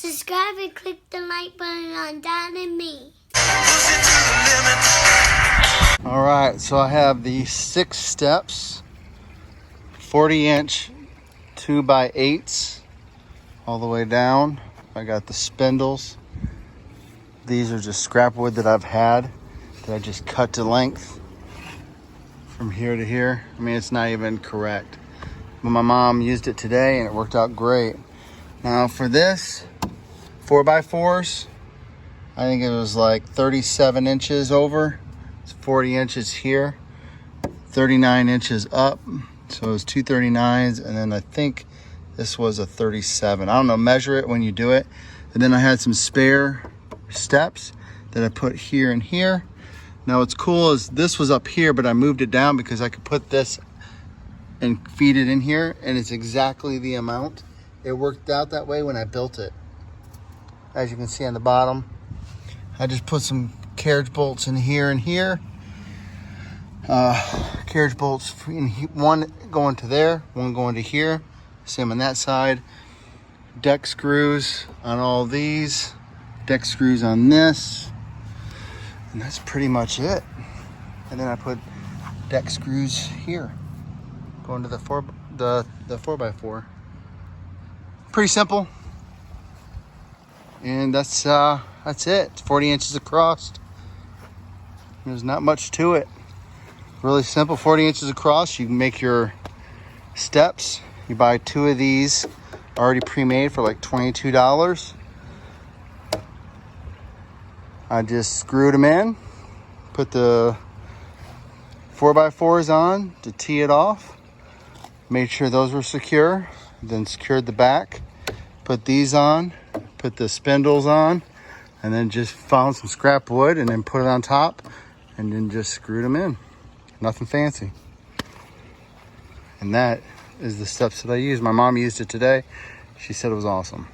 Subscribe and click the like button on Dad and me. All right, so I have the 6 steps, 40-inch 2x8s all the way down. I got the spindles. These are just scrap wood that I've had that I just cut to length from here to here. I mean, it's not even correct, but my mom used it today and it worked out great. Now for this 4x4s, I think it was like 37 inches over. It's 40 inches here, 39 inches up. So it was 2 39s, and then I think this was a 37. I don't know, measure it when you do it. And then I had some spare steps that I put here and here. Now what's cool is this was up here, but I moved it down because I could put this and feed it in here, and it's exactly the amount. It worked out that way when I built it. As you can see on the bottom, I just put some carriage bolts in here and here. Carriage bolts, one going to there, one going to here. Same on that side. Deck screws on all these. Deck screws on this. And that's pretty much it. And then I put deck screws here, going to the 4x4. Pretty simple. And that's it. It's 40 inches across. There's not much to it. Really simple. 40 inches across. You can make your steps. You buy 2 of these already pre-made for like $22. I just screwed them in, put the 4x4s on to tee it off, made sure those were secure, then secured the back, put these on, put the spindles on, and then just found some scrap wood and then put it on top and then just screwed them in. Nothing fancy. And that is the steps that I used. My mom used it today. She said it was awesome.